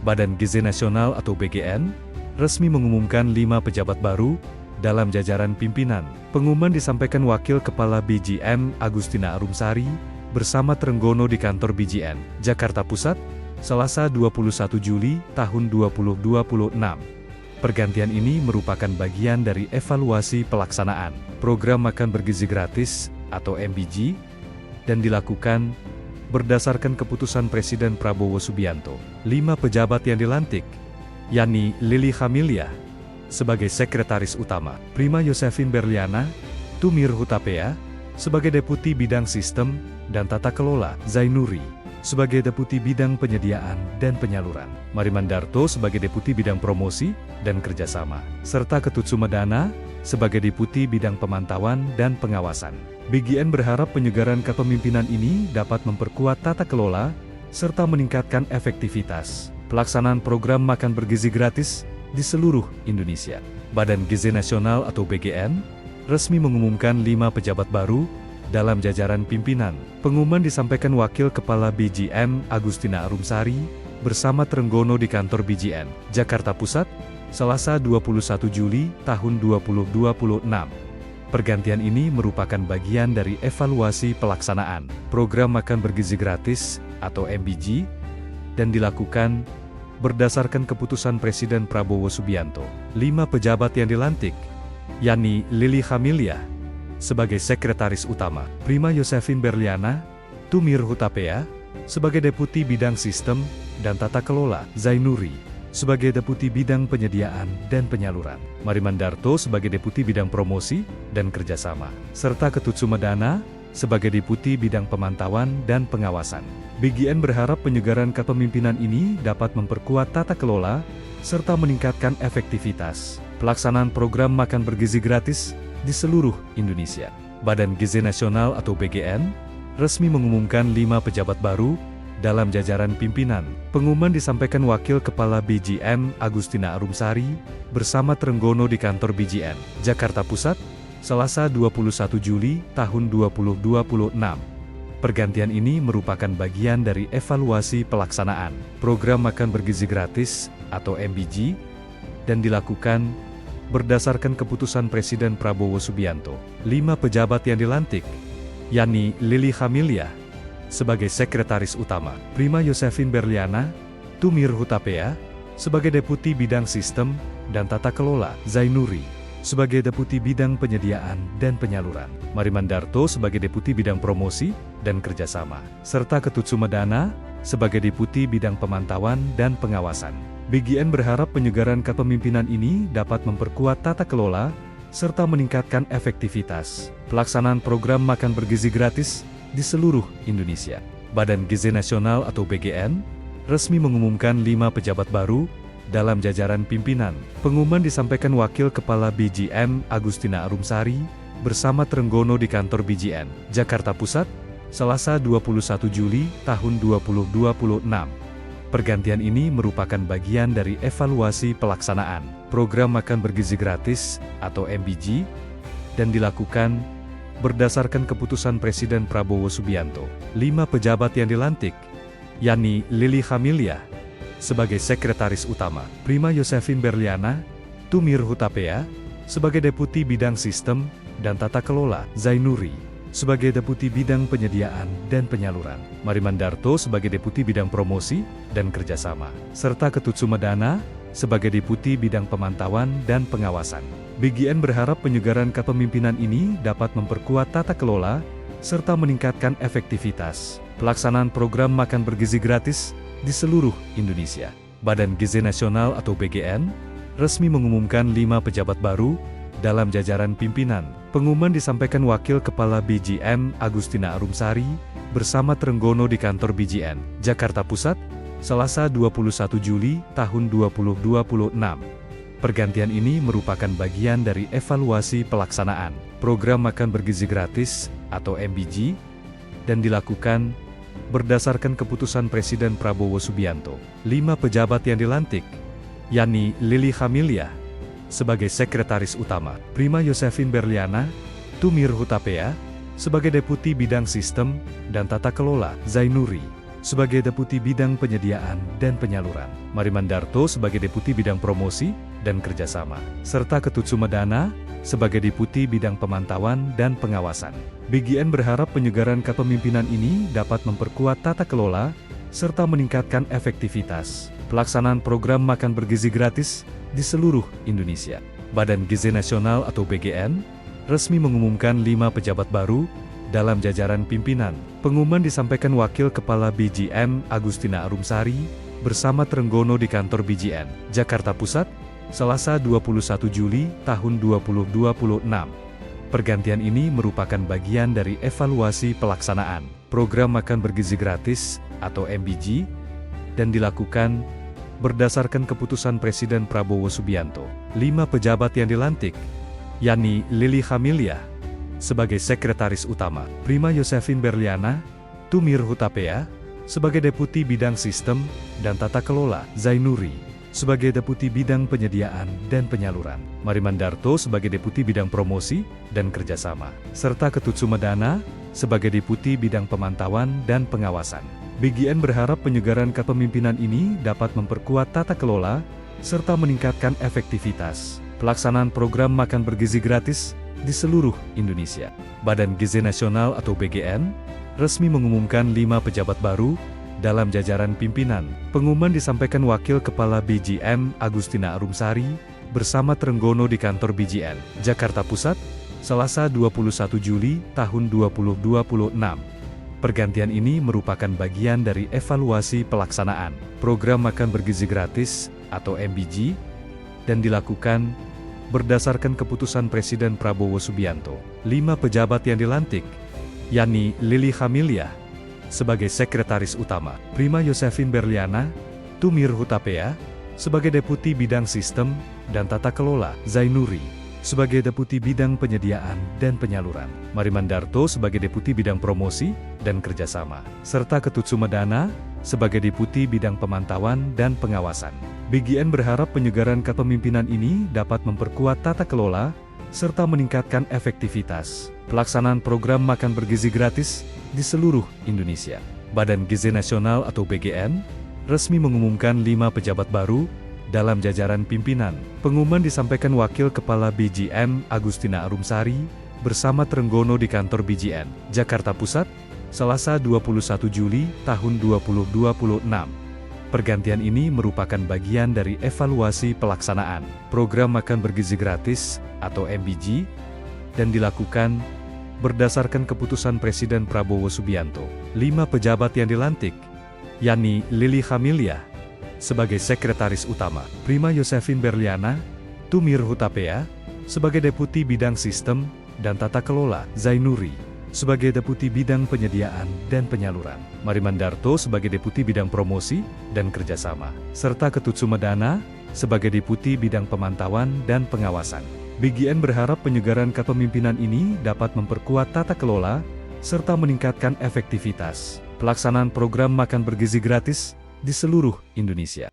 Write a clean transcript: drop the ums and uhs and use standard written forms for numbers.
Badan Gizi Nasional atau BGN, resmi mengumumkan 5 pejabat baru dalam jajaran pimpinan. Pengumuman disampaikan Wakil Kepala BGN Agustina Arumsari bersama Trenggono di kantor BGN, Jakarta Pusat, Selasa 21 Juli tahun 2026. Pergantian ini merupakan bagian dari evaluasi pelaksanaan program makan bergizi gratis atau MBG dan dilakukan berdasarkan keputusan Presiden Prabowo Subianto. 5 pejabat yang dilantik, yakni Lili Khamilia sebagai Sekretaris Utama, Prima Yosefin Berliana, Tumir Hutapea sebagai Deputi Bidang Sistem dan Tata Kelola, Zainuri sebagai Deputi Bidang Penyediaan dan Penyaluran, Marimandarto sebagai Deputi Bidang Promosi dan Kerjasama, serta Ketut Sumedana sebagai Deputi Bidang Pemantauan dan Pengawasan. BGN berharap penyegaran kepemimpinan ini dapat memperkuat tata kelola serta meningkatkan efektivitas pelaksanaan program makan bergizi gratis di seluruh Indonesia. Badan Gizi Nasional atau BGN resmi mengumumkan 5 pejabat baru dalam jajaran pimpinan. Pengumuman disampaikan Wakil Kepala BGN Agustina Arumsari bersama Trenggono di kantor BGN, Jakarta Pusat, Selasa 21 Juli tahun 2026. Pergantian ini merupakan bagian dari evaluasi pelaksanaan program makan bergizi gratis atau MBG dan dilakukan berdasarkan keputusan Presiden Prabowo Subianto. 5 pejabat yang dilantik, yakni Lili Khamilia sebagai Sekretaris Utama, Prima Yosefin Berliana, Tumir Hutapea sebagai Deputi Bidang Sistem dan Tata Kelola, Zainuri sebagai Deputi Bidang Penyediaan dan Penyaluran, Marimandarto sebagai Deputi Bidang Promosi dan Kerjasama, serta Ketut Sumedana sebagai Deputi Bidang Pemantauan dan Pengawasan. BGN berharap penyegaran kepemimpinan ini dapat memperkuat tata kelola serta meningkatkan efektivitas pelaksanaan program makan bergizi gratis di seluruh Indonesia. Badan Gizi Nasional atau BGN resmi mengumumkan 5 pejabat baru dalam jajaran pimpinan. Pengumuman disampaikan Wakil Kepala BGN Agustina Arumsari bersama Trenggono di kantor BGN, Jakarta Pusat, Selasa 21 Juli tahun 2026. Pergantian ini merupakan bagian dari evaluasi pelaksanaan program makan bergizi gratis atau MBG dan dilakukan berdasarkan keputusan Presiden Prabowo Subianto. 5 pejabat yang dilantik, yakni Lili Khamilia sebagai Sekretaris Utama, Prima Yosefin Berliana, Tumir Hutapea sebagai Deputi Bidang Sistem dan Tata Kelola, Zainuri sebagai Deputi Bidang Penyediaan dan Penyaluran, Marimandarto sebagai Deputi Bidang Promosi dan Kerjasama, serta Ketut Sumedana sebagai Deputi Bidang Pemantauan dan Pengawasan. BGN berharap penyegaran kepemimpinan ini dapat memperkuat tata kelola serta meningkatkan efektivitas pelaksanaan program makan bergizi gratis di seluruh Indonesia. Badan Gizi Nasional atau BGN resmi mengumumkan 5 pejabat baru dalam jajaran pimpinan. Pengumuman disampaikan Wakil Kepala BGN Agustina Arumsari bersama Trenggono di kantor BGN, Jakarta Pusat, Selasa 21 Juli tahun 2026. Pergantian ini merupakan bagian dari evaluasi pelaksanaan program makan bergizi gratis atau MBG dan dilakukan berdasarkan keputusan Presiden Prabowo Subianto. 5 pejabat yang dilantik, yakni Lili Khamilia sebagai Sekretaris Utama, Prima Yosefin Berliana, Tumir Hutapea sebagai Deputi Bidang Sistem dan Tata Kelola, Zainuri sebagai Deputi Bidang Penyediaan dan Penyaluran, Marimandarto sebagai Deputi Bidang Promosi dan Kerjasama, serta Ketut Sumedana sebagai Deputi Bidang Pemantauan dan Pengawasan. BGN berharap penyegaran kepemimpinan ini dapat memperkuat tata kelola serta meningkatkan efektivitas pelaksanaan program makan bergizi gratis di seluruh Indonesia. Badan Gizi Nasional atau BGN resmi mengumumkan 5 pejabat baru dalam jajaran pimpinan. Pengumuman disampaikan Wakil Kepala BGN Agustina Arumsari bersama Trenggono di kantor BGN, Jakarta Pusat, Selasa 21 Juli tahun 2026. Pergantian ini merupakan bagian dari evaluasi pelaksanaan program makan bergizi gratis atau MBG dan dilakukan berdasarkan keputusan Presiden Prabowo Subianto. 5 pejabat yang dilantik, yakni Lili Khamilia sebagai Sekretaris Utama, Prima Yosefin Berliana, Tumir Hutapea sebagai Deputi Bidang Sistem dan Tata Kelola, Zainuri sebagai Deputi Bidang Penyediaan dan Penyaluran, Marimandarto sebagai Deputi Bidang Promosi dan Kerjasama, serta Ketut Sumedana sebagai Deputi Bidang Pemantauan dan Pengawasan. BGN berharap penyegaran kepemimpinan ini dapat memperkuat tata kelola serta meningkatkan efektivitas pelaksanaan program makan bergizi gratis di seluruh Indonesia. Badan Gizi Nasional atau BGN resmi mengumumkan 5 pejabat baru dalam jajaran pimpinan. Pengumuman disampaikan Wakil Kepala BGN Agustina Arumsari bersama Trenggono di kantor BGN, Jakarta Pusat, Selasa 21 Juli tahun 2026. Pergantian ini merupakan bagian dari evaluasi pelaksanaan program makan bergizi gratis atau MBG dan dilakukan berdasarkan keputusan Presiden Prabowo Subianto. 5 pejabat yang dilantik, yakni Lili Khamilia sebagai Sekretaris Utama, Prima Yosefin Berliana, Tumir Hutapea sebagai Deputi Bidang Sistem dan Tata Kelola, Zainuri sebagai Deputi Bidang Penyediaan dan Penyaluran, Marimandarto sebagai Deputi Bidang Promosi dan Kerjasama, serta Ketut Sumedana sebagai Deputi Bidang Pemantauan dan Pengawasan. BGN berharap penyegaran kepemimpinan ini dapat memperkuat tata kelola serta meningkatkan efektivitas pelaksanaan program makan bergizi gratis di seluruh Indonesia. Badan Gizi Nasional atau BGN resmi mengumumkan 5 pejabat baru dalam jajaran pimpinan. Pengumuman disampaikan Wakil Kepala BGN Agustina Arumsari bersama Trenggono di kantor BGN, Jakarta Pusat, Selasa 21 Juli tahun 2026. Pergantian ini merupakan bagian dari evaluasi pelaksanaan program makan bergizi gratis atau MBG dan dilakukan berdasarkan keputusan Presiden Prabowo Subianto. 5 pejabat yang dilantik, yakni Lili Khamilia sebagai Sekretaris Utama, Prima Yosefin Berliana, Tumir Hutapea sebagai Deputi Bidang Sistem dan Tata Kelola, Zainuri sebagai Deputi Bidang Penyediaan dan Penyaluran, Marimandarto sebagai Deputi Bidang Promosi dan Kerjasama, serta Ketut Sumedana sebagai Deputi Bidang Pemantauan dan Pengawasan. BGN berharap penyegaran kepemimpinan ini dapat memperkuat tata kelola serta meningkatkan efektivitas pelaksanaan program makan bergizi gratis di seluruh Indonesia. Badan Gizi Nasional atau BGN resmi mengumumkan 5 pejabat baru dalam jajaran pimpinan. Pengumuman disampaikan Wakil Kepala BGN Agustina Arumsari bersama Trenggono di kantor BGN, Jakarta Pusat, Selasa 21 Juli tahun 2026. Pergantian ini merupakan bagian dari evaluasi pelaksanaan program makan bergizi gratis atau MBG dan dilakukan berdasarkan keputusan Presiden Prabowo Subianto. 5 pejabat yang dilantik, yakni Lili Khamilia sebagai Sekretaris Utama, Prima Yosefin Berliana, Tumir Hutapea sebagai Deputi Bidang Sistem dan Tata Kelola, Zainuri sebagai Deputi Bidang Penyediaan dan Penyaluran, Marimandarto sebagai Deputi Bidang Promosi dan Kerjasama, serta Ketut Sumedana sebagai Deputi Bidang Pemantauan dan Pengawasan. BGN berharap penyegaran kepemimpinan ini dapat memperkuat tata kelola serta meningkatkan efektivitas pelaksanaan program makan bergizi gratis di seluruh Indonesia.